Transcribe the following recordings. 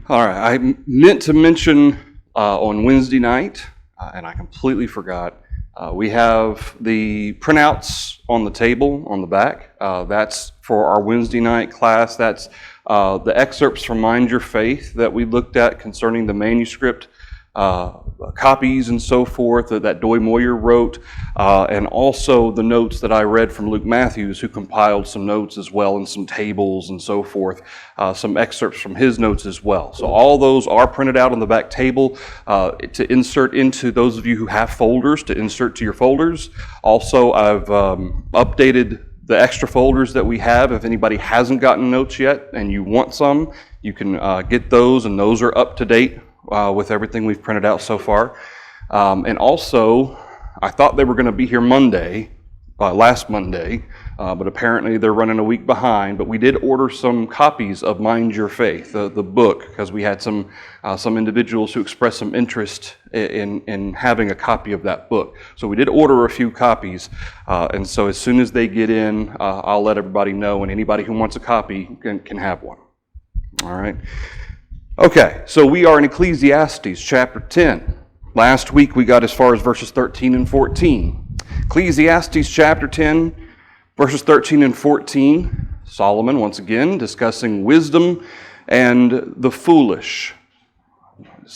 All right, I meant to mention on Wednesday night, and I completely forgot, we have the printouts on the table on the back. That's for our Wednesday night class. That's the excerpts from Mind Your Faith that we looked at concerning the manuscript copies and so forth that Doy Moyer wrote, and also the notes that I read from Luke Matthews, who compiled some notes as well and some tables and so forth, some excerpts from his notes as well. So all those are printed out on the back table to insert into those of you who have folders, to insert to your folders. Also, I've updated the extra folders that we have. If anybody hasn't gotten notes yet and you want some, you can get those, and those are up to date with everything we've printed out so far. And also, I thought they were going to be here Monday, last Monday, but apparently they're running a week behind. But we did order some copies of Mind Your Faith, the book, because we had some individuals who expressed some interest in having a copy of that book. So we did order a few copies, and so as soon as they get in, I'll let everybody know, and anybody who wants a copy can have one. All right. Okay, so we are in Ecclesiastes chapter 10. Last week we got as far as verses 13 and 14. Ecclesiastes chapter 10, verses 13 and 14. Solomon, once again, discussing wisdom and the foolish.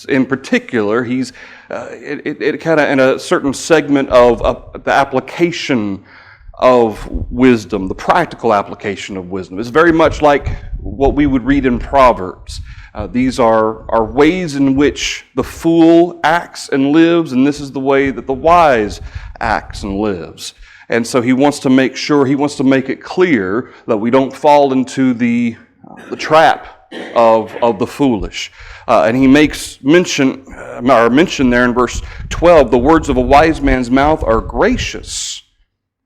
In particular, he's it kind of in a certain segment of the application of wisdom, the practical application of wisdom. It's very much like what we would read in Proverbs. These are ways in which the fool acts and lives, and this is the way that the wise acts and lives. And so he wants to make it clear that we don't fall into the trap of the foolish. And he makes mention there in verse 12, the words of a wise man's mouth are gracious,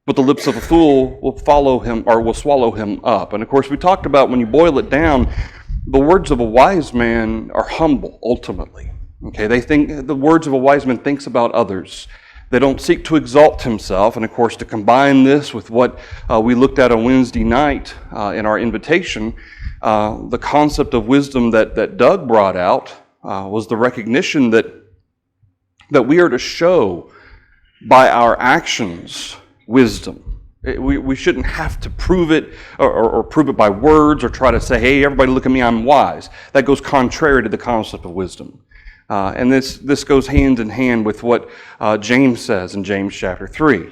but the lips of a fool will swallow him up. And of course, we talked about, when you boil it down, the words of a wise man are humble, ultimately. Okay, the words of a wise man thinks about others. They don't seek to exalt himself. And of course, to combine this with what we looked at on Wednesday night in our invitation, the concept of wisdom that Doug brought out was the recognition that we are to show by our actions wisdom. We shouldn't have to prove it or prove it by words or try to say, hey, everybody look at me, I'm wise. That goes contrary to the concept of wisdom. And this goes hand in hand with what James says in James chapter 3.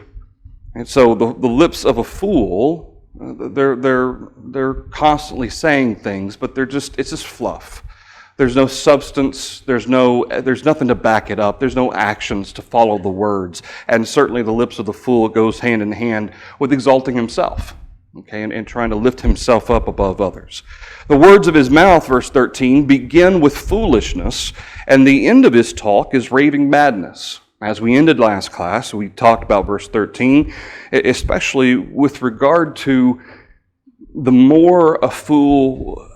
And so the lips of a fool, they're constantly saying things, but it's just fluff. There's no substance, there's nothing to back it up, there's no actions to follow the words. And certainly the lips of the fool goes hand in hand with exalting himself, okay, and trying to lift himself up above others. The words of his mouth, verse 13, begin with foolishness, and the end of his talk is raving madness. As we ended last class, we talked about verse 13, especially with regard to the more a fool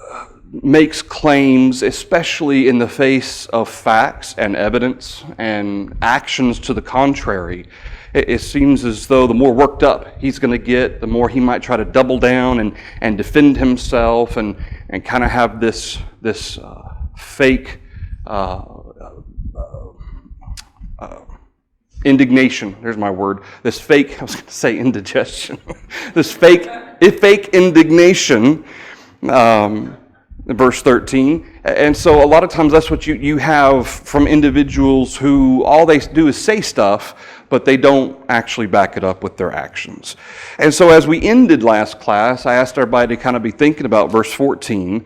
makes claims, especially in the face of facts and evidence and actions to the contrary. It seems as though the more worked up he's going to get, the more he might try to double down and defend himself and kind of have this fake indignation. There's my word. This fake, I was going to say indigestion. This fake indignation. Verse 13. And so a lot of times that's what you have from individuals who all they do is say stuff, but they don't actually back it up with their actions. And so as we ended last class, I asked everybody to kind of be thinking about verse 14.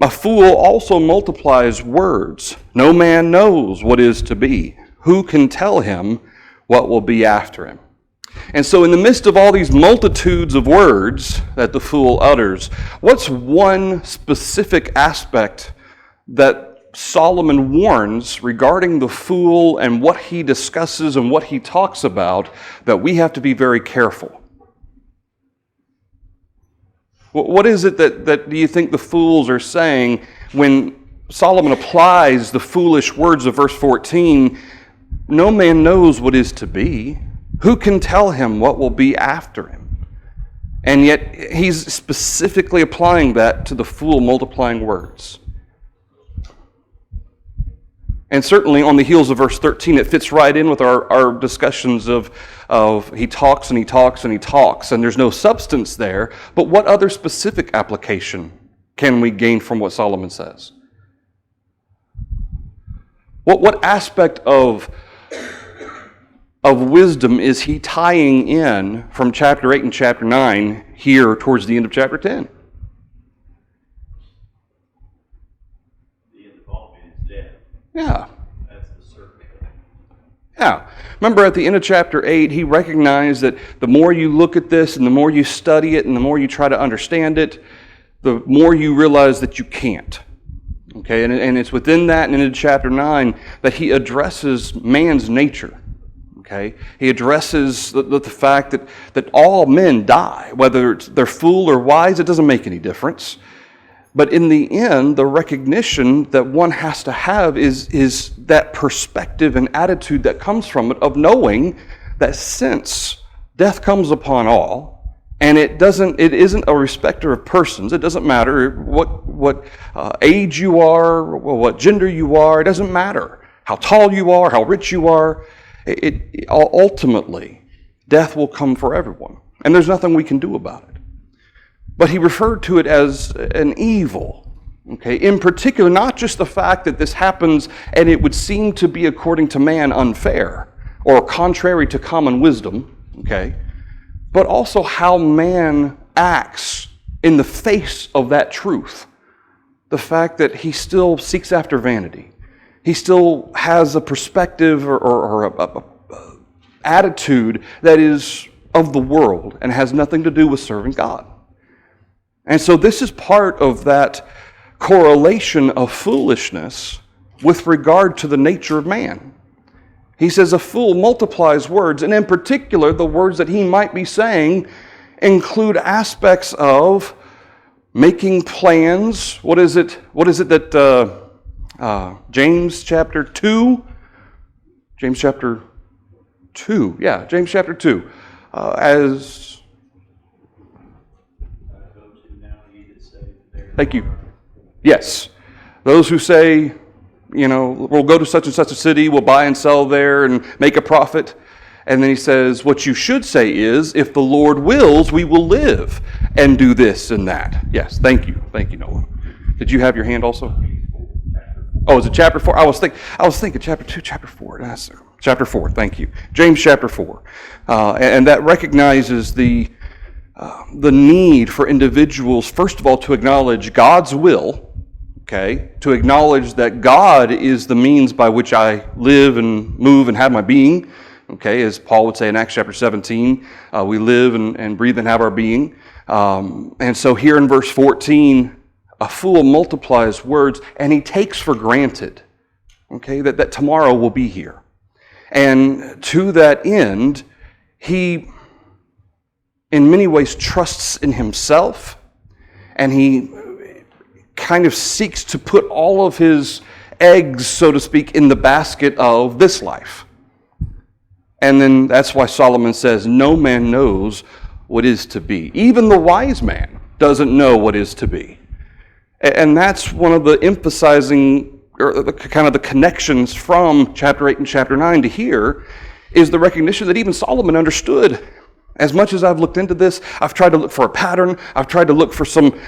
A fool also multiplies words. No man knows what is to be. Who can tell him what will be after him? And so in the midst of all these multitudes of words that the fool utters, what's one specific aspect that Solomon warns regarding the fool and what he discusses and what he talks about that we have to be very careful? What is it that do you think the fools are saying when Solomon applies the foolish words of verse 14? No man knows what is to be. Who can tell him what will be after him? And yet he's specifically applying that to the fool multiplying words. And certainly on the heels of verse 13, it fits right in with our discussions of he talks and he talks and he talks, and there's no substance there. But what other specific application can we gain from what Solomon says? What aspect of wisdom is he tying in from chapter 8 and chapter 9 here towards the end of chapter 10? The involvement is death. Yeah. That's the circle. Yeah. Remember at the end of chapter 8, he recognized that the more you look at this and the more you study it and the more you try to understand it, the more you realize that you can't. Okay, and it's within that and into chapter 9 that he addresses man's nature. Okay, he addresses the fact that all men die, whether they're fool or wise, it doesn't make any difference. But in the end, the recognition that one has to have is that perspective and attitude that comes from it of knowing that since death comes upon all, and it isn't a respecter of persons. It doesn't matter what age you are, what gender you are. It doesn't matter how tall you are, how rich you are. Ultimately, death will come for everyone, and there's nothing we can do about it. But he referred to it as an evil. Okay, in particular, not just the fact that this happens and it would seem to be according to man unfair or contrary to common wisdom. Okay. But also how man acts in the face of that truth. The fact that he still seeks after vanity. He still has a perspective or a attitude that is of the world and has nothing to do with serving God. And so this is part of that correlation of foolishness with regard to the nature of man. He says a fool multiplies words, and in particular, the words that he might be saying include aspects of making plans. What is it that James chapter 2? James chapter 2. Yeah, James chapter 2. Thank you. Yes. Those who say, we'll go to such and such a city, we'll buy and sell there and make a profit. And then he says, what you should say is, if the Lord wills, we will live and do this and that. Yes, thank you. Thank you, Noah. Did you have your hand also? Oh, is it chapter 4? I was thinking chapter 2, chapter 4. That's chapter 4, thank you. James chapter 4. And that recognizes the need for individuals, first of all, to acknowledge God's will. Okay, to acknowledge that God is the means by which I live and move and have my being. Okay, as Paul would say in Acts chapter 17, we live and breathe and have our being. And so here in verse 14, a fool multiplies words, and he takes for granted, okay, that tomorrow will be here. And to that end, he in many ways trusts in himself, and he kind of seeks to put all of his eggs, so to speak, in the basket of this life. And then that's why Solomon says, no man knows what is to be. Even the wise man doesn't know what is to be. And that's one of the emphasizing, or the kind of the connections from chapter 8 and chapter 9 to here, is the recognition that even Solomon understood. As much as I've looked into this, I've tried to look for a pattern. I've tried to look for some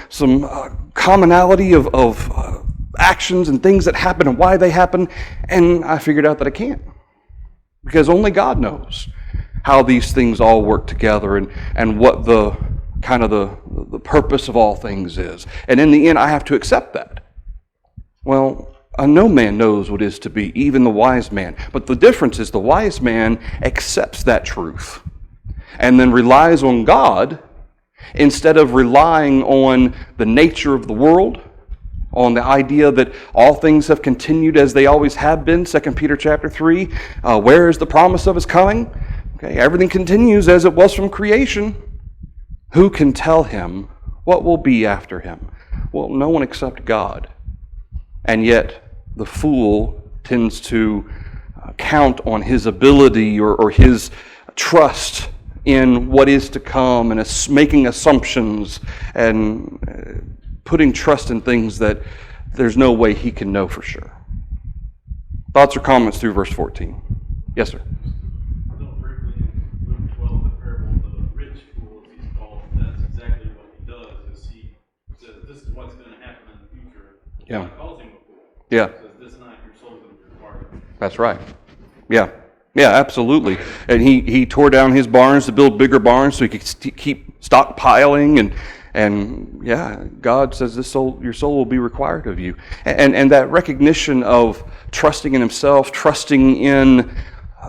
commonality of actions and things that happen and why they happen, and I figured out that I can't. Because only God knows how these things all work together and what the kind of the purpose of all things is. And in the end, I have to accept that. Well, no man knows what is to be, even the wise man. But the difference is the wise man accepts that truth and then relies on God instead of relying on the nature of the world, on the idea that all things have continued as they always have been, 2 Peter chapter 3. Where is the promise of his coming? Okay, everything continues as it was from creation. Who can tell him what will be after him? Well, no one except God. And yet the fool tends to count on his ability or his trust in what is to come and making assumptions and putting trust in things that there's no way he can know for sure. Thoughts or comments through verse 14? Yes, sir. I know briefly in Luke 12, the parable of the rich fool, as he's called, that's exactly what he does, is he says, this is what's going to happen in the future. Yeah. God calls him a fool. Yeah. He says, this night your soul's going to be required. That's right. Yeah. Yeah, absolutely. And he tore down his barns to build bigger barns so he could keep stockpiling, and yeah, God says your soul will be required of you. And that recognition of trusting in himself, trusting in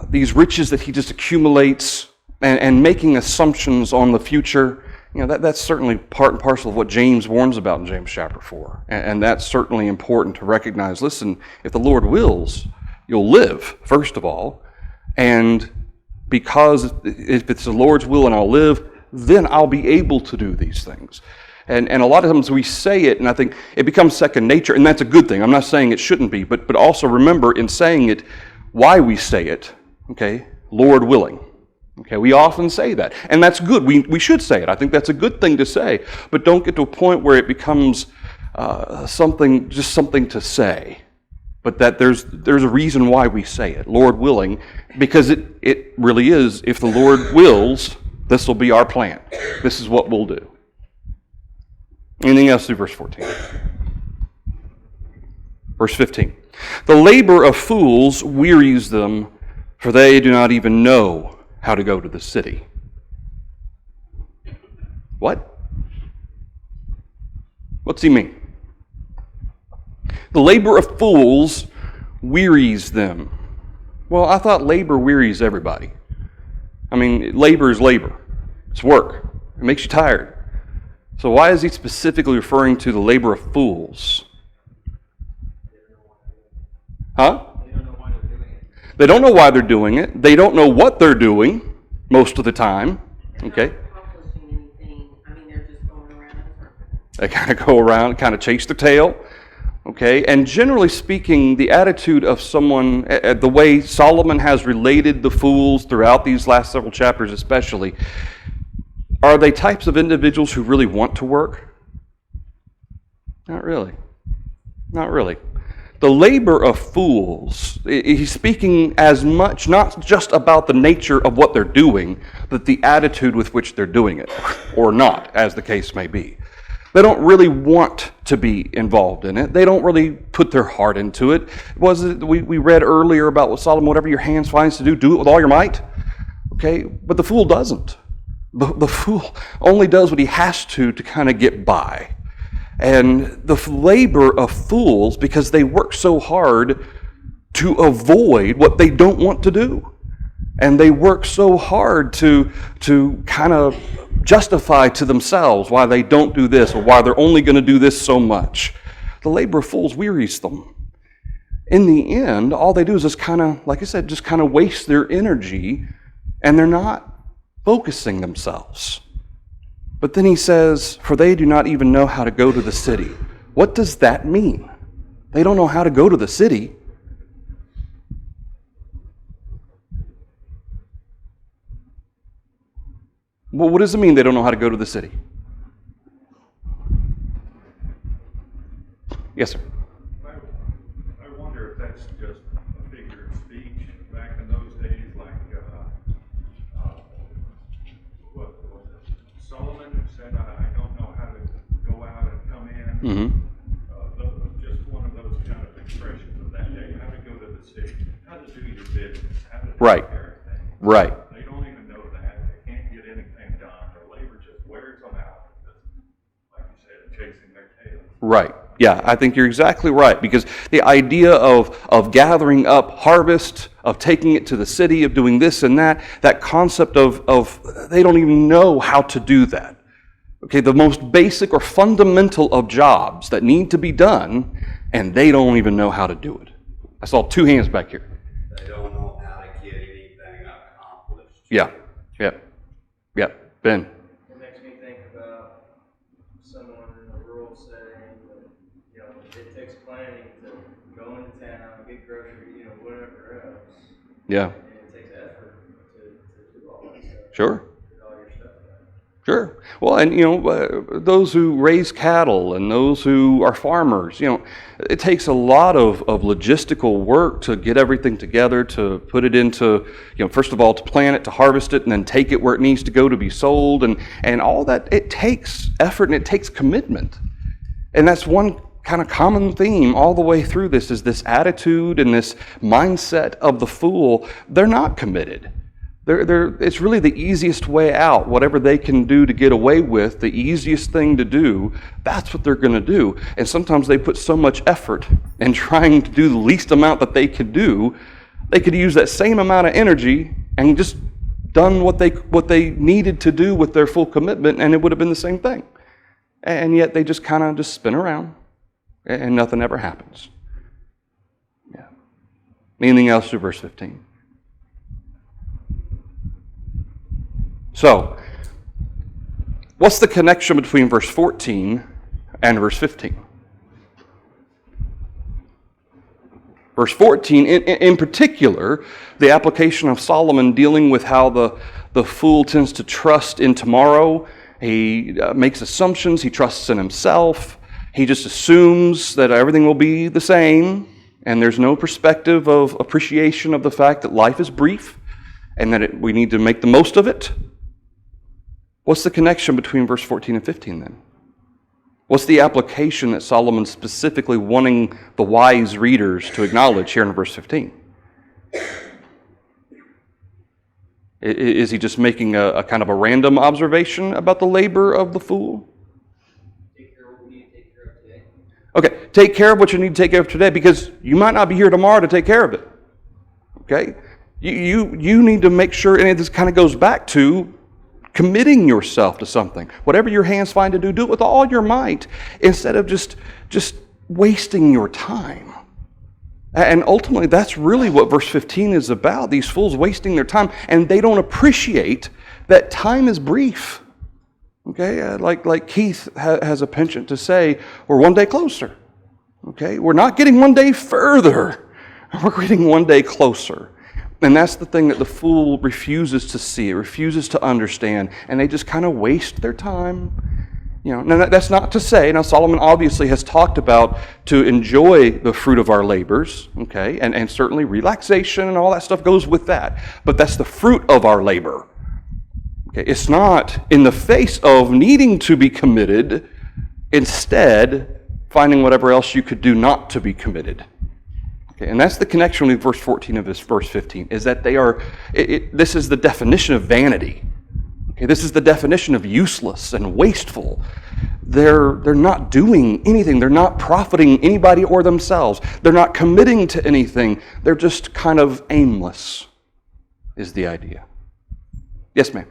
these riches that he just accumulates, and making assumptions on the future, that's certainly part and parcel of what James warns about in James chapter 4. And that's certainly important to recognize. Listen, if the Lord wills, you'll live, first of all. And because if it's the Lord's will and I'll live, then I'll be able to do these things. And a lot of times we say it, and I think it becomes second nature, and that's a good thing. I'm not saying it shouldn't be, but also remember in saying it, why we say it, okay? Lord willing. Okay, we often say that, and that's good. We should say it. I think that's a good thing to say, but don't get to a point where it becomes something to say. But that there's a reason why we say it, Lord willing, because it really is, if the Lord wills, this will be our plan. This is what we'll do. Anything else through verse 14? Verse 15. The labor of fools wearies them, for they do not even know how to go to the city. What? What's he mean? The labor of fools wearies them. Well, I thought labor wearies everybody. I mean, labor is labor. It's work. It makes you tired. So why is he specifically referring to the labor of fools? Huh? They don't know why they're doing it. They don't know what they're doing most of the time. Okay? They're just going around. They kind of go around, kind of chase their tail. Okay, and generally speaking, the attitude of someone, the way Solomon has related the fools throughout these last several chapters especially, are they types of individuals who really want to work? Not really. Not really. The labor of fools, he's speaking as much, not just about the nature of what they're doing, but the attitude with which they're doing it, or not, as the case may be. They don't really want to be involved in it. They don't really put their heart into it. We read earlier about what Solomon, whatever your hands finds to do it with all your might. Okay, but the fool doesn't. The fool only does what he has to kind of get by. And the labor of fools, because they work so hard to avoid what they don't want to do. And they work so hard to kind of justify to themselves why they don't do this or why they're only going to do this so much. The labor of fools wearies them. In the end, all they do is just kind of, like I said, just kind of waste their energy, and they're not focusing themselves. But then he says, for they do not even know how to go to the city. What does that mean? They don't know how to go to the city. Well, what does it mean they don't know how to go to the city? Yes, sir. I wonder if that's just a figure of speech back in those days, like what was it? Solomon who said, "I don't know how to go out and come in." Mm-hmm. Just one of those kind of expressions of that day. How to go to the city, how to do your business, how to Right. take care of things. Right. They don't even know that. They can't get anything done. Their labor just wears them out. Because, like you said, chasing their tails. Right. Yeah, I think you're exactly right, because the idea of gathering up harvest, of taking it to the city, of doing this and that concept of they don't even know how to do that. Okay, the most basic or fundamental of jobs that need to be done, and they don't even know how to do it. I saw two hands back here. They don't know how to get anything accomplished. Yeah. Ben. It makes me think about someone in a rural setting, it takes planning to go into town, get groceries, whatever else. Yeah. And it takes effort to do all that stuff. Sure. Get all your stuff done. Sure. Well, and those who raise cattle and those who are farmers, it takes a lot of logistical work to get everything together, to put it into, first of all, to plant it, to harvest it, and then take it where it needs to go to be sold, and all that. It takes effort and it takes commitment. And that's one kind of common theme all the way through this, is this attitude and this mindset of the fool. They're not committed. It's really the easiest way out. Whatever they can do to get away with, the easiest thing to do, that's what they're going to do. And sometimes they put so much effort in trying to do the least amount that they could do, they could use that same amount of energy and just done what they needed to do with their full commitment, and it would have been the same thing. And yet they just kind of just spin around, and nothing ever happens. Yeah. Anything else to verse 15? So, what's the connection between verse 14 and verse 15? Verse 14, in particular, the application of Solomon dealing with how the fool tends to trust in tomorrow. He makes assumptions, he trusts in himself, he just assumes that everything will be the same, and there's no perspective of appreciation of the fact that life is brief and that we need to make the most of it. What's the connection between verse 14 and 15 then? What's the application that Solomon's specifically wanting the wise readers to acknowledge here in verse 15? Is he just making a kind of a random observation about the labor of the fool? Take care of what we need to take care of today. Okay, take care of what you need to take care of today, because you might not be here tomorrow to take care of it. Okay? You need to make sure, and this kind of goes back to committing yourself to something. Whatever your hands find to do, do it with all your might, instead of just wasting your time. And ultimately, that's really what verse 15 is about. These fools wasting their time, and they don't appreciate that time is brief. Okay, like Keith has a penchant to say, we're one day closer. Okay, we're not getting one day further. We're getting one day closer. And that's the thing that the fool refuses to see, refuses to understand, and they just kind of waste their time. Now that's not to say, now Solomon obviously has talked about to enjoy the fruit of our labors, okay, and certainly relaxation and all that stuff goes with that, but that's the fruit of our labor. Okay, it's not in the face of needing to be committed, instead finding whatever else you could do not to be committed. Okay, and that's the connection with verse 14 of this verse 15, is that they are, this is the definition of vanity. Okay, this is the definition of useless and wasteful. They're not doing anything. They're not profiting anybody or themselves. They're not committing to anything. They're just kind of aimless, is the idea. Yes, ma'am.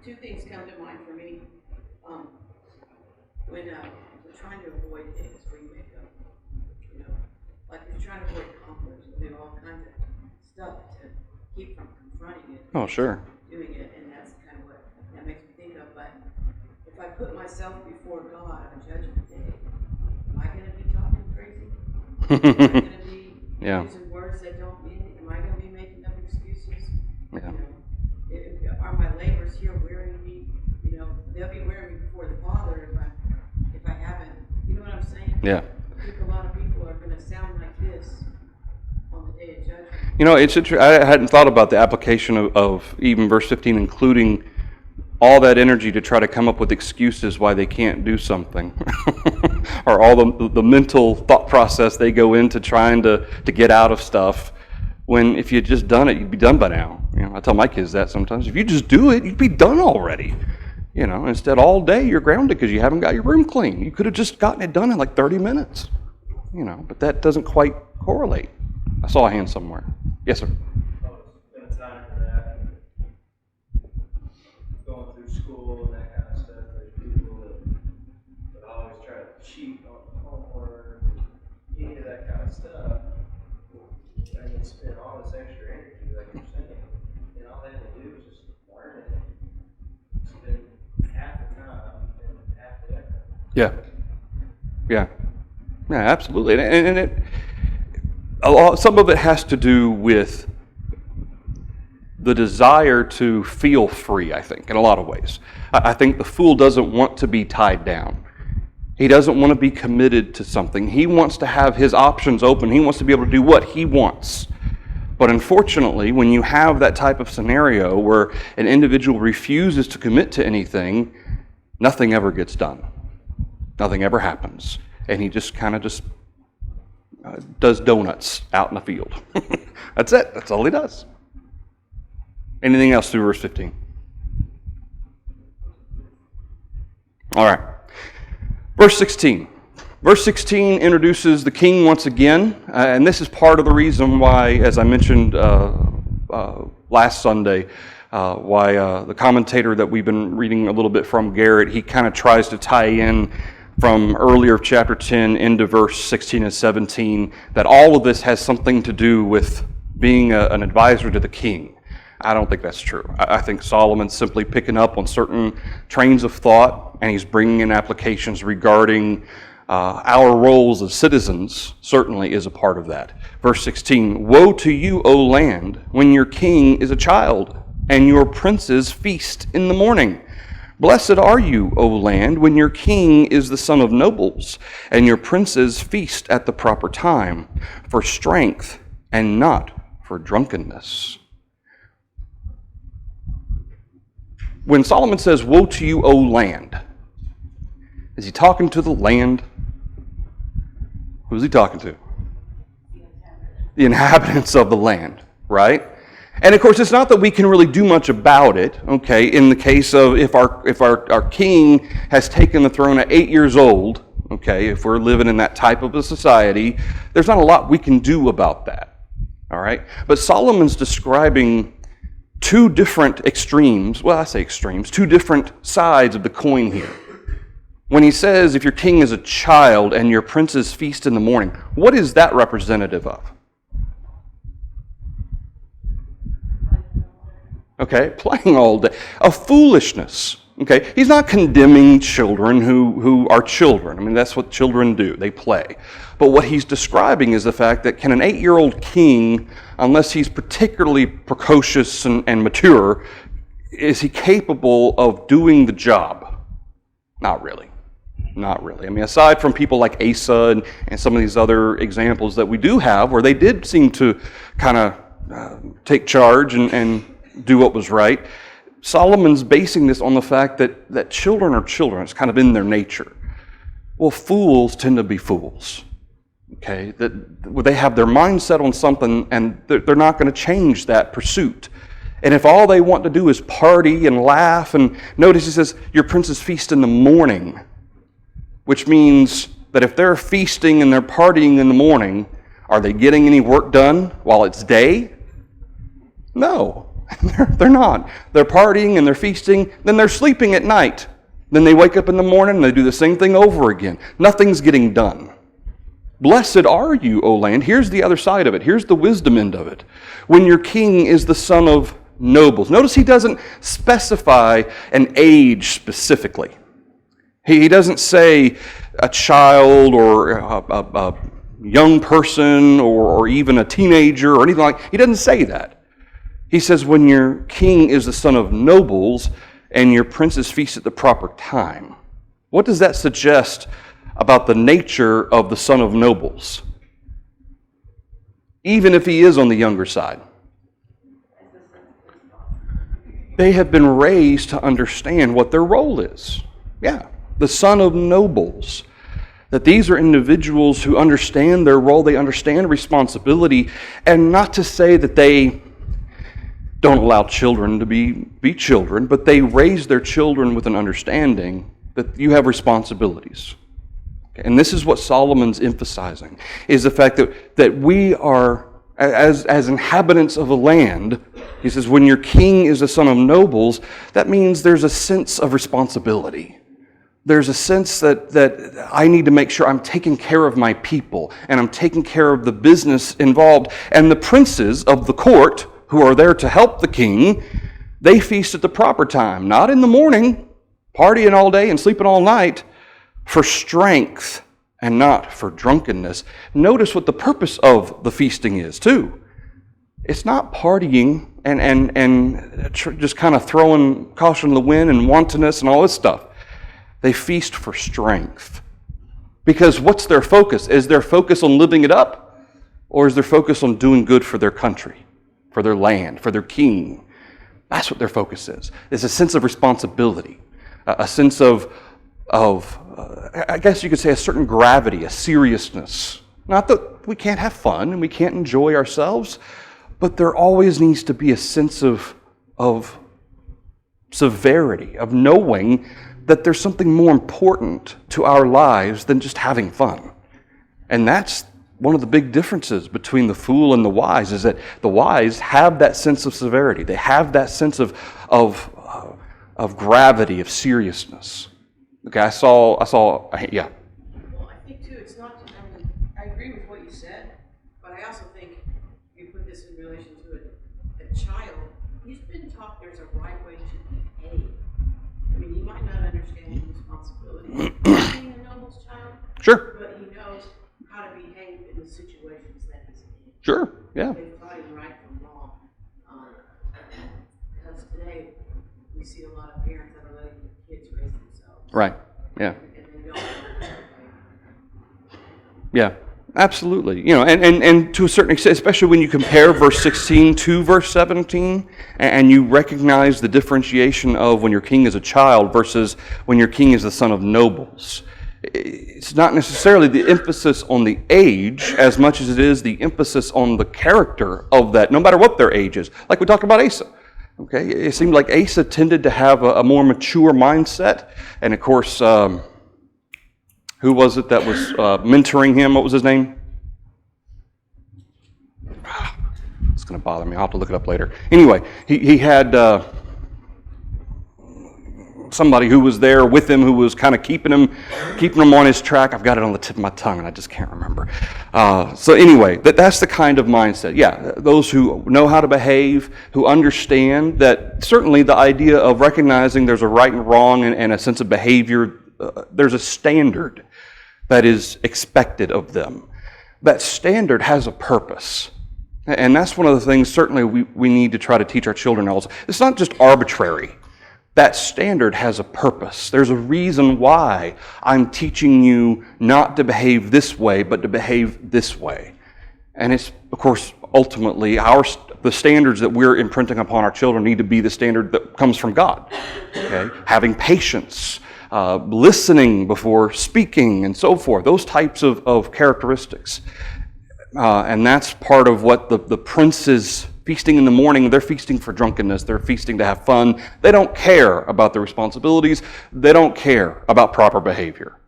Two things come to mind for me. When we're trying to avoid things, we make up, like if you're trying to avoid conflict, we do all kinds of stuff to keep from confronting it. Oh, sure. Doing it, and that's kind of what that makes me think of. But if I put myself before God on Judgment Day, am I going to be talking crazy? Am I going to be using words that don't mean it? Am I going to be making up excuses? Yeah. Are my labors here wearing me? They'll be wearing me before the Father if I haven't. You know what I'm saying? Yeah. I think a lot of people are going to sound like this on the Day of Judgment. It's interesting. I hadn't thought about the application of even verse 15, including all that energy to try to come up with excuses why they can't do something, or all the mental thought process they go into trying to get out of stuff, when if you'd just done it, you'd be done by now. I tell my kids that sometimes. If you just do it, you'd be done already. Instead all day you're grounded because you haven't got your room clean. You could have just gotten it done in like 30 minutes. But that doesn't quite correlate. I saw a hand somewhere. Yes, sir. It's been a time for that. Going through school and that kind of stuff, there's people that always try to cheat on homework, any of that kind of stuff. And they spend all this extra energy, like you're saying, and all they have to do is just learn it. Spend half the time and half the effort. Yeah, absolutely. And some of it has to do with the desire to feel free, I think, in a lot of ways. I think the fool doesn't want to be tied down. He doesn't want to be committed to something. He wants to have his options open. He wants to be able to do what he wants. But unfortunately, when you have that type of scenario where an individual refuses to commit to anything, nothing ever gets done. Nothing ever happens. And he just kind of does donuts out in the field. That's it. That's all he does. Anything else through verse 15? All right. Verse 16. Verse 16 introduces the king once again, and this is part of the reason why, as I mentioned last Sunday, why the commentator that we've been reading a little bit from, Garrett, he kind of tries to tie in from earlier chapter 10 into verse 16 and 17, that all of this has something to do with being an advisor to the king. I don't think that's true. I think Solomon's simply picking up on certain trains of thought, and he's bringing in applications regarding our roles as citizens. Certainly is a part of that. Verse 16, "Woe to you, O land, when your king is a child, and your princes feast in the morning. Blessed are you, O land, when your king is the son of nobles, and your princes feast at the proper time, for strength and not for drunkenness." When Solomon says, "Woe to you, O land," is he talking to the land? Who's he talking to? The inhabitants of the land, right? And of course, it's not that we can really do much about it, okay? In the case of if our king has taken the throne at 8 years old, okay, if we're living in that type of a society, there's not a lot we can do about that, all right? But Solomon's describing two different extremes, well, I say extremes, two different sides of the coin here. When he says, if your king is a child and your princes feast in the morning, what is that representative of? Okay, playing all day. A foolishness. Okay, he's not condemning children who are children. I mean, that's what children do. They play. But what he's describing is the fact that can an 8-year-old king, unless he's particularly precocious and mature, is he capable of doing the job? Not really. Not really. I mean, aside from people like Asa and some of these other examples that we do have where they did seem to kind of take charge and do what was right, Solomon's basing this on the fact that children are children. It's kind of in their nature. Well, fools tend to be fools. Okay? That they have their mind set on something and they're not going to change that pursuit. And if all they want to do is party and laugh, and notice he says, your princes feast in the morning, which means that if they're feasting and they're partying in the morning, are they getting any work done while it's day? No. They're not. They're partying and they're feasting, then they're sleeping at night. Then they wake up in the morning and they do the same thing over again. Nothing's getting done. Blessed are you, O land. Here's the other side of it. Here's the wisdom end of it. When your king is the son of nobles. Notice he doesn't specify an age specifically. He doesn't say a child or a young person or even a teenager or anything like that. He doesn't say that. He says, when your king is the son of nobles and your princes feast at the proper time. What does that suggest about the nature of the son of nobles? Even if he is on the younger side. They have been raised to understand what their role is. Yeah, the son of nobles. That these are individuals who understand their role, they understand responsibility, and not to say that they don't allow children to be children, but they raise their children with an understanding that you have responsibilities. And this is what Solomon's emphasizing, is the fact that we are, as inhabitants of a land, he says, when your king is a son of nobles, that means there's a sense of responsibility. There's a sense that I need to make sure I'm taking care of my people, and I'm taking care of the business involved. And the princes of the court, who are there to help the king, they feast at the proper time, not in the morning, partying all day and sleeping all night, for strength and not for drunkenness. Notice what the purpose of the feasting is, too. It's not partying just kind of throwing caution to the wind and wantonness and all this stuff. They feast for strength. Because what's their focus? Is their focus on living it up? Or is their focus on doing good for their country, for their land, for their king? That's what their focus is. It's a sense of responsibility, a sense of I guess you could say a certain gravity, a seriousness. Not that we can't have fun and we can't enjoy ourselves, but there always needs to be a sense of severity, of knowing that there's something more important to our lives than just having fun. And that's one of the big differences between the fool and the wise, is that the wise have that sense of severity. They have that sense of gravity, of seriousness. Okay, yeah. Well, I think too, it's not, I agree with what you said, but I also think if you put this in relation to a child, he's been taught there's a right way to behave. I mean, he might not understand the responsibility of being a noble's child. Sure. But he knows how to behave in the situations that he's in. Sure, yeah. They've taught him right from wrong. Because today, we see a lot of parents that are letting their kids raise themselves. Right, yeah. And they don't. Yeah, absolutely. And to a certain extent, especially when you compare verse 16 to verse 17, and you recognize the differentiation of when your king is a child versus when your king is the son of nobles. It's not necessarily the emphasis on the age as much as it is the emphasis on the character of that, no matter what their age is. Like we talked about Asa. Okay, it seemed like Asa tended to have a more mature mindset, and of course, who was it that was mentoring him? What was his name? It's going to bother me. I'll have to look it up later. Anyway, he had somebody who was there with him who was kind of keeping him on his track. I've got it on the tip of my tongue, and I just can't remember. So anyway, that's the kind of mindset. Yeah, those who know how to behave, who understand that certainly the idea of recognizing there's a right and wrong and a sense of behavior, there's a standard that is expected of them. That standard has a purpose. And that's one of the things certainly we need to try to teach our children also. It's not just arbitrary. That standard has a purpose. There's a reason why I'm teaching you not to behave this way, but to behave this way. And it's, of course, ultimately the standards that we're imprinting upon our children need to be the standard that comes from God. Okay? Having patience, listening before speaking, and so forth. Those types of characteristics. And that's part of what the princes feasting in the morning, they're feasting for drunkenness. They're feasting to have fun. They don't care about their responsibilities. They don't care about proper behavior.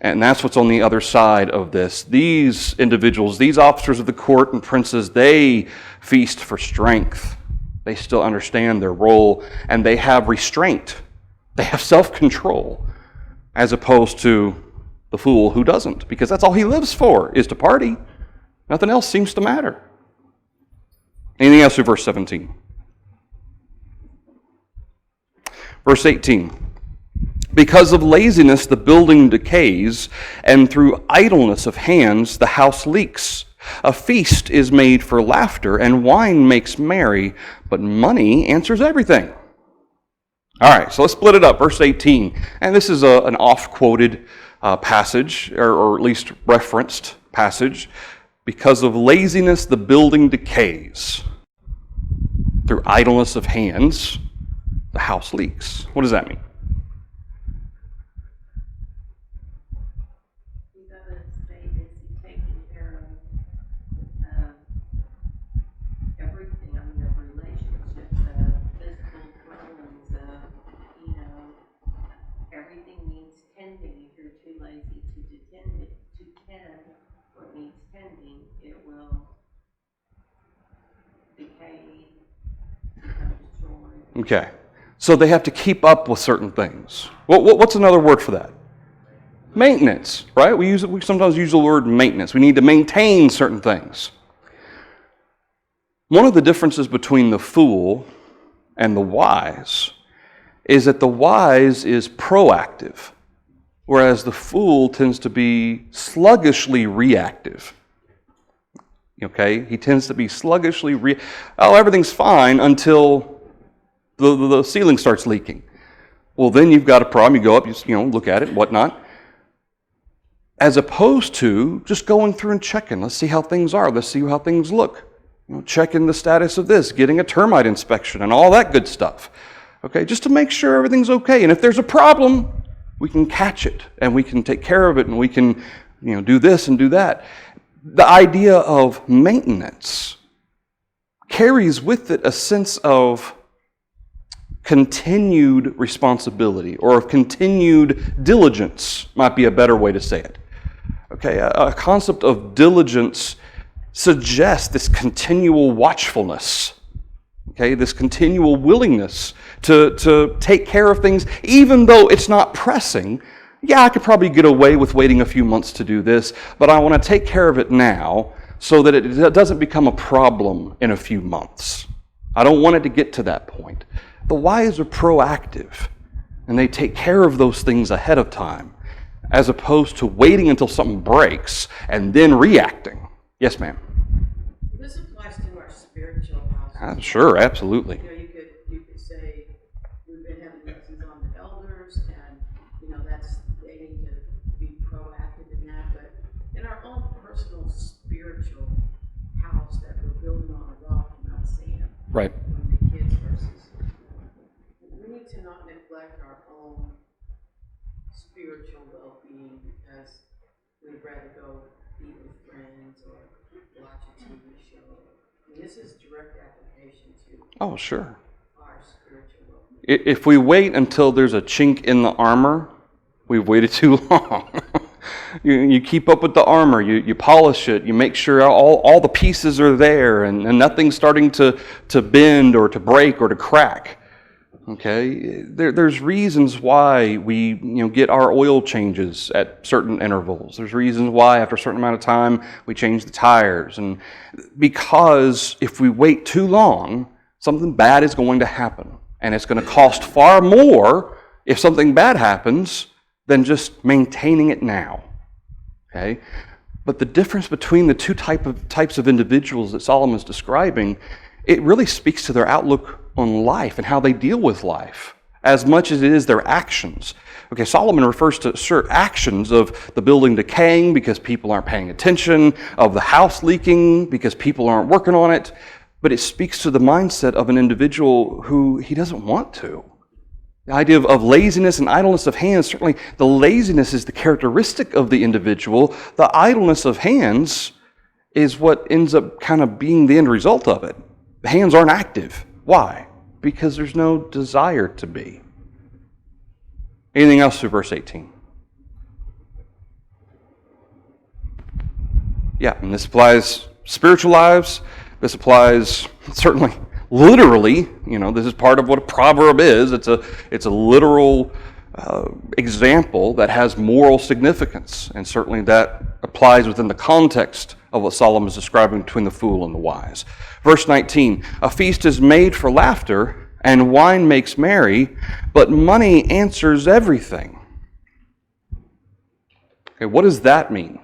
And that's what's on the other side of this. These individuals, these officers of the court and princes, they feast for strength. They still understand their role, and they have restraint. They have self-control, as opposed to the fool who doesn't, because that's all he lives for, is to party. Nothing else seems to matter. Anything else in verse 17? Verse 18. Because of laziness the building decays, and through idleness of hands the house leaks. A feast is made for laughter, and wine makes merry, but money answers everything. All right, so let's split it up. Verse 18. And this is an oft-quoted passage, or at least referenced passage. Because of laziness, the building decays. Through idleness of hands, the house leaks. What does that mean? You gotta stay busy taking care of everything. I mean, of relationships, physical dwellings, everything needs tending. If you're too lazy to tend what needs tending, it will decay, become destroyed. Okay. So they have to keep up with certain things. What's another word for that? Maintenance, right? We sometimes use the word maintenance. We need to maintain certain things. One of the differences between the fool and the wise is that the wise is proactive, whereas the fool tends to be sluggishly reactive. Okay? He tends to be sluggishly, everything's fine until the ceiling starts leaking. Well, then you've got a problem. You go up, look at it, whatnot. As opposed to just going through and checking. Let's see how things are. Let's see how things look. Checking the status of this, getting a termite inspection and all that good stuff. Okay, just to make sure everything's okay. And if there's a problem, we can catch it and we can take care of it and we can, do this and do that. The idea of maintenance carries with it a sense of continued responsibility or of continued diligence, might be a better way to say it. Okay, a concept of diligence suggests this continual watchfulness, okay, this continual willingness to take care of things, even though it's not pressing. Yeah, I could probably get away with waiting a few months to do this, but I want to take care of it now so that it doesn't become a problem in a few months. I don't want it to get to that point. The wise are proactive, and they take care of those things ahead of time, as opposed to waiting until something breaks and then reacting. Yes, ma'am. This applies to our spiritual house. Sure, absolutely. You could say we've been having lessons on the elders, and they need to be proactive in that. But in our own personal spiritual house that we're building on a rock and not sand, Right. when the kids versus, we need to not neglect our own spiritual well-being because we'd rather go eat with friends or watch a TV show. And this is direct application to Oh, sure. our spiritual well-being. If we wait until there's a chink in the armor, we've waited too long. You keep up with the armor, you polish it, you make sure all the pieces are there and nothing's starting to bend or to break or to crack. Okay, there's reasons why we get our oil changes at certain intervals. There's reasons why after a certain amount of time we change the tires, and because if we wait too long, something bad is going to happen, and it's going to cost far more if something bad happens than just maintaining it now. Okay, but the difference between the two types of individuals that Solomon's describing, it really speaks to their outlook on life and how they deal with life, as much as it is their actions. Okay, Solomon refers to certain actions of the building decaying because people aren't paying attention, of the house leaking because people aren't working on it, but it speaks to the mindset of an individual who he doesn't want to. The idea of laziness and idleness of hands, certainly the laziness is the characteristic of the individual. The idleness of hands is what ends up kind of being the end result of it. The hands aren't active. Why? Because there's no desire to be. Anything else through verse 18? Yeah, and this applies spiritual lives. This applies certainly literally. This is part of what a proverb is. It's a literal example that has moral significance, and certainly that applies within the context of what Solomon is describing between the fool and the wise. Verse 19, a feast is made for laughter, and wine makes merry, but money answers everything. Okay, what does that mean?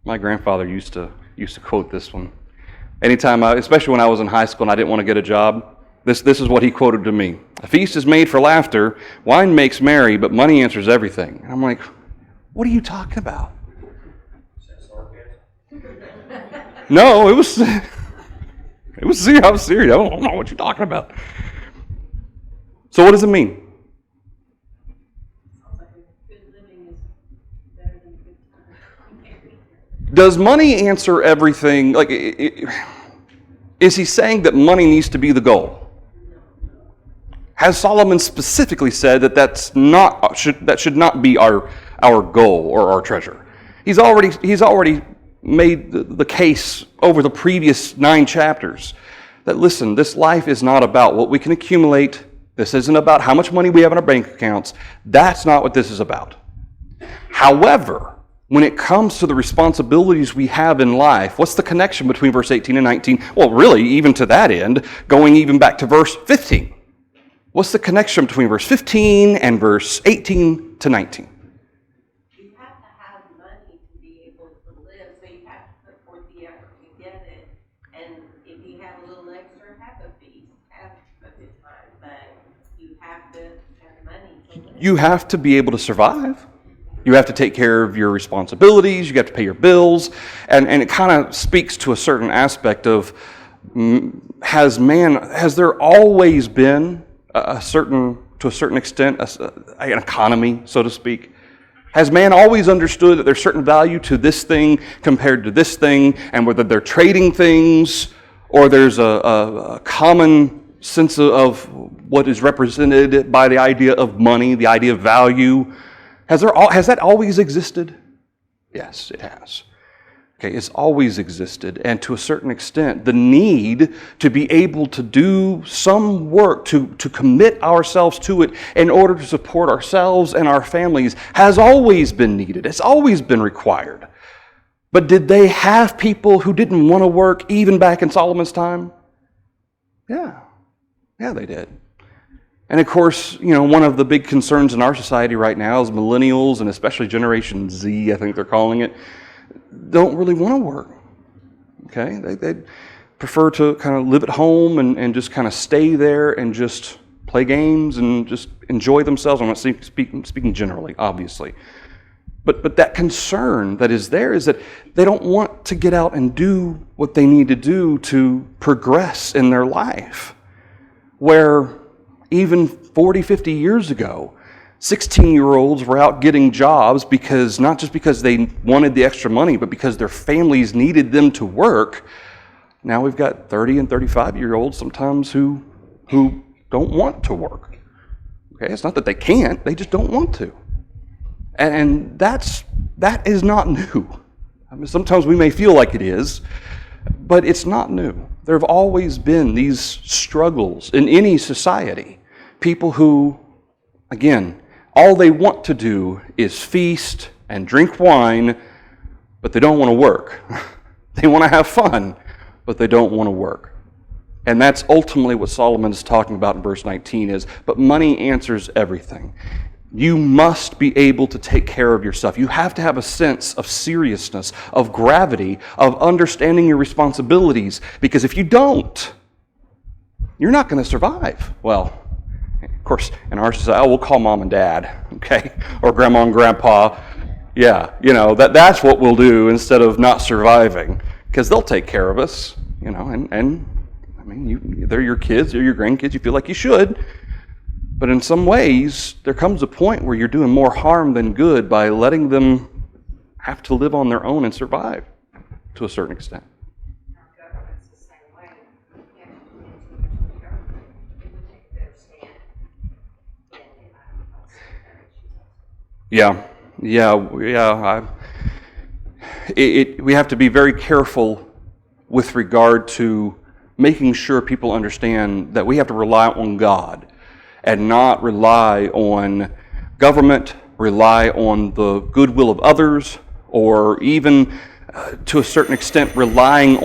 My grandfather used to quote this one. Anytime, especially when I was in high school and I didn't want to get a job, this is what he quoted to me. A feast is made for laughter, wine makes merry, but money answers everything. And I'm like, what are you talking about? No, I was serious. I was serious. I don't know what you're talking about. So what does it mean? Sounds like good living is better than good time. Does money answer everything? Is he saying that money needs to be the goal? Has Solomon specifically said that should not be our goal or our treasure? He's already made the case over the previous 9 chapters that, listen, this life is not about what we can accumulate. This isn't about how much money we have in our bank accounts. That's not what this is about. However, when it comes to the responsibilities we have in life, what's the connection between verse 18 and 19? Well, really, even to that end, going even back to verse 15. What's the connection between verse 15 and verse 18 to 19? You have to have money you have to be able to survive. You have to take care of your responsibilities. You have to pay your bills. And it kind of speaks to a certain aspect of, has there always been to a certain extent, an economy, so to speak? Has man always understood that there's certain value to this thing compared to this thing, and whether they're trading things or there's a common sense of what is represented by the idea of money, the idea of value? Has that always existed? Yes, it has. Okay, it's always existed, and to a certain extent, the need to be able to do some work, to commit ourselves to it in order to support ourselves and our families has always been needed. It's always been required. But did they have people who didn't want to work even back in Solomon's time? Yeah, they did. And of course, one of the big concerns in our society right now is millennials, and especially Generation Z, I think they're calling it, don't really want to work. Okay? They prefer to kind of live at home and just kind of stay there and just play games and just enjoy themselves. I'm not speaking generally, obviously. But that concern that is there is that they don't want to get out and do what they need to do to progress in their life. Where even 40, 50 years ago, 16-year-olds were out getting jobs because, not just because they wanted the extra money, but because their families needed them to work. Now we've got 30 and 35-year-olds sometimes who don't want to work. Okay, it's not that they can't, they just don't want to. And that is not new. I mean, sometimes we may feel like it is, but it's not new. There have always been these struggles in any society. People who, again, all they want to do is feast and drink wine, but they don't want to work. They want to have fun, but they don't want to work. And that's ultimately what Solomon is talking about in verse 19 is, but money answers everything. You must be able to take care of yourself. You have to have a sense of seriousness, of gravity, of understanding your responsibilities, because if you don't, you're not going to survive. Well, of course, in our society, we'll call mom and dad, okay, or grandma and grandpa. Yeah, that's what we'll do instead of not surviving, because they'll take care of us, and I mean, they're your kids, they're your grandkids, you feel like you should. But in some ways, there comes a point where you're doing more harm than good by letting them have to live on their own and survive to a certain extent. Our government's the same way. You have to do too much government. It would take a better stand than We have to be very careful with regard to making sure people understand that we have to rely on God and not rely on government, rely on the goodwill of others, or even to a certain extent relying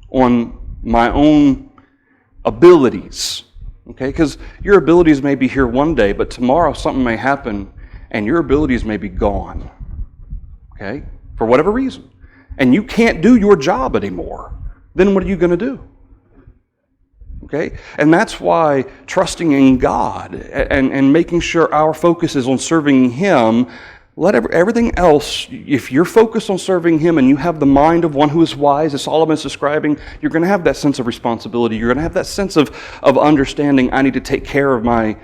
on my own abilities. Okay, because your abilities may be here one day, but tomorrow something may happen and your abilities may be gone. Okay, for whatever reason. And you can't do your job anymore. Then what are you going to do? Okay? And that's why trusting in God and making sure our focus is on serving Him, let everything else, if you're focused on serving Him and you have the mind of one who is wise, as Solomon is describing, you're going to have that sense of responsibility. You're going to have that sense of understanding, I need to take care of my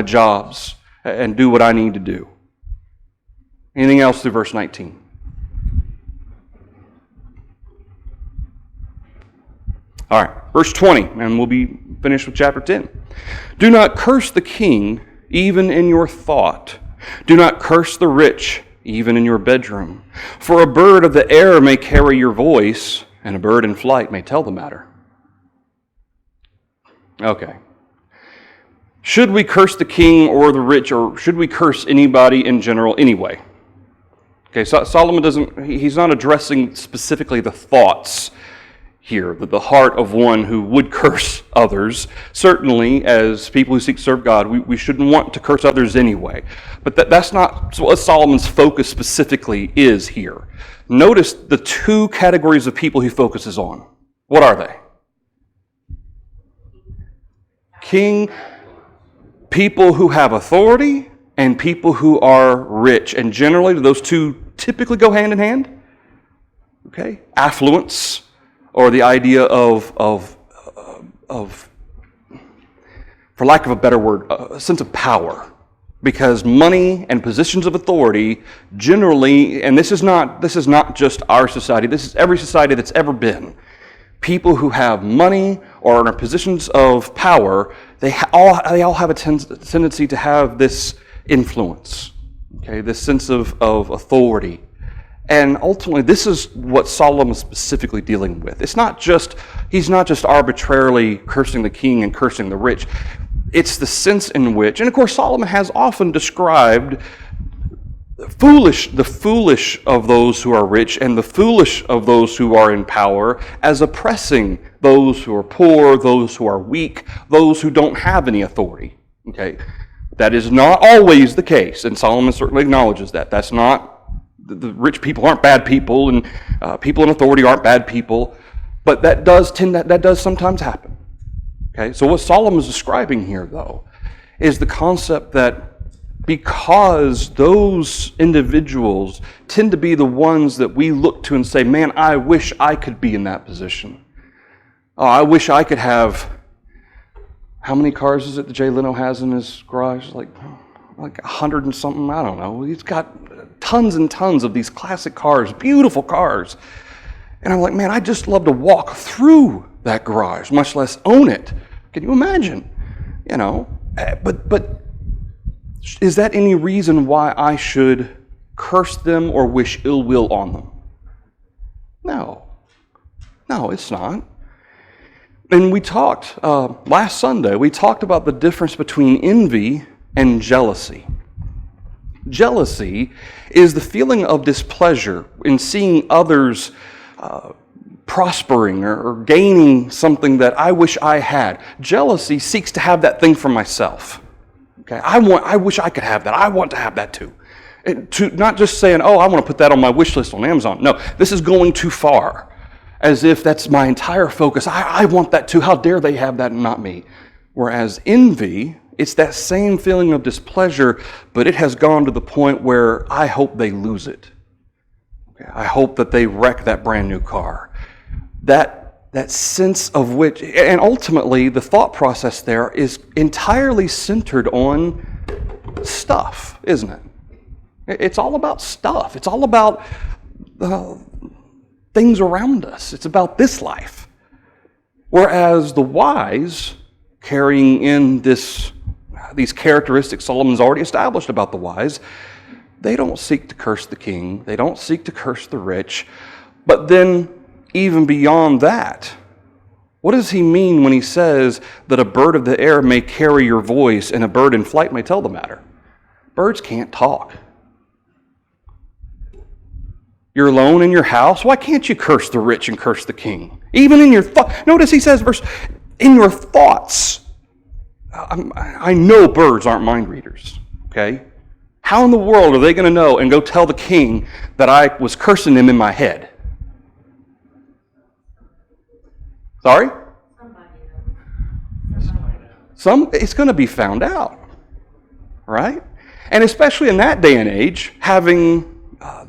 jobs and do what I need to do. Anything else through verse 19? All right, verse 20, and we'll be finished with chapter 10. Do not curse the king, even in your thought. Do not curse the rich, even in your bedroom. For a bird of the air may carry your voice, and a bird in flight may tell the matter. Okay. Should we curse the king or the rich, or should we curse anybody in general anyway? Okay, so Solomon he's not addressing specifically the thoughts here, the heart of one who would curse others. Certainly, as people who seek to serve God, we shouldn't want to curse others anyway. But that's not what Solomon's focus specifically is here. Notice the two categories of people he focuses on. What are they? king, people who have authority, and people who are rich. And generally, those two typically go hand in hand. Okay? Affluence, or the idea of for lack of a better word, a sense of power. Because money and positions of authority generally, and this is not just our society, this is every society that's ever been. People who have money or are in positions of power, they all have a tendency to have this influence, okay, this sense of authority. And ultimately, this is what Solomon is specifically dealing with. He's not just arbitrarily cursing the king and cursing the rich. It's the sense in which, and of course Solomon has often described the foolish of those who are rich and the foolish of those who are in power as oppressing those who are poor, those who are weak, those who don't have any authority. Okay, that is not always the case, and Solomon certainly acknowledges that. That's not, the rich people aren't bad people, and people in authority aren't bad people, but that does sometimes happen. Okay, so what Solomon is describing here, though, is the concept that because those individuals tend to be the ones that we look to and say, man, I wish I could be in that position. Oh, I wish I could have, how many cars is it that Jay Leno has in his garage? Like 100 and something, I don't know. He's got tons and tons of these classic cars, beautiful cars. And I'm like, man, I'd just love to walk through that garage, much less own it. Can you imagine? You know, but is that any reason why I should curse them or wish ill will on them? No, it's not. And we talked last Sunday, we talked about the difference between envy and jealousy. Jealousy is the feeling of displeasure in seeing others prospering or gaining something that I wish I had. Jealousy seeks to have that thing for myself. Okay, I wish I could have that. I want to have that too. To not just saying, oh, I want to put that on my wish list on Amazon. No, this is going too far. As if that's my entire focus. I want that too. How dare they have that and not me? Whereas envy, it's that same feeling of displeasure, but it has gone to the point where I hope they lose it. Okay, I hope that they wreck that brand new car. That sense of which, and ultimately the thought process there is entirely centered on stuff, isn't it? It's all about stuff. It's all about things around us. It's about this life. Whereas the wise, carrying in these characteristics Solomon's already established about the wise, they don't seek to curse the king. They don't seek to curse the rich. But then, even beyond that, what does he mean when he says that a bird of the air may carry your voice and a bird in flight may tell the matter? Birds can't talk. You're alone in your house. Why can't you curse the rich and curse the king? Even in your thoughts. Notice he says, in your thoughts. I know birds aren't mind readers, okay? How in the world are they going to know and go tell the king that I was cursing him in my head? Sorry? It's going to be found out, right? And especially in that day and age, having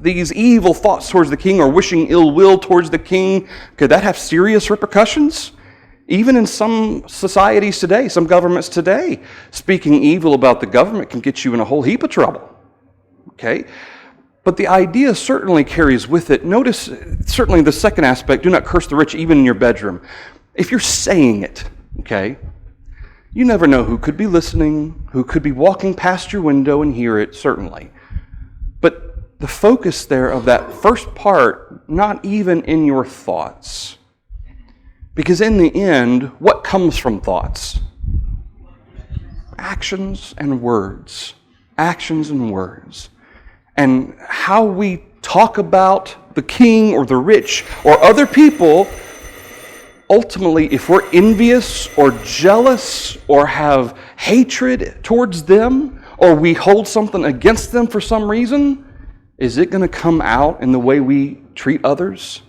these evil thoughts towards the king or wishing ill will towards the king, could that have serious repercussions? Even in some societies today, some governments today, speaking evil about the government can get you in a whole heap of trouble, okay? But the idea certainly carries with it. Notice, certainly the second aspect, do not curse the rich even in your bedroom. If you're saying it, okay, you never know who could be listening, who could be walking past your window and hear it, certainly. But the focus there of that first part, not even in your thoughts. Because in the end, what comes from thoughts? Actions and words. Actions and words. And how we talk about the king or the rich or other people, ultimately, if we're envious or jealous or have hatred towards them, or we hold something against them for some reason, is it going to come out in the way we treat others?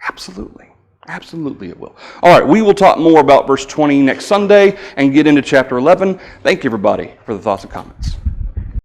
Absolutely. Absolutely it will. All right, we will talk more about verse 20 next Sunday and get into chapter 11. Thank you, everybody, for the thoughts and comments.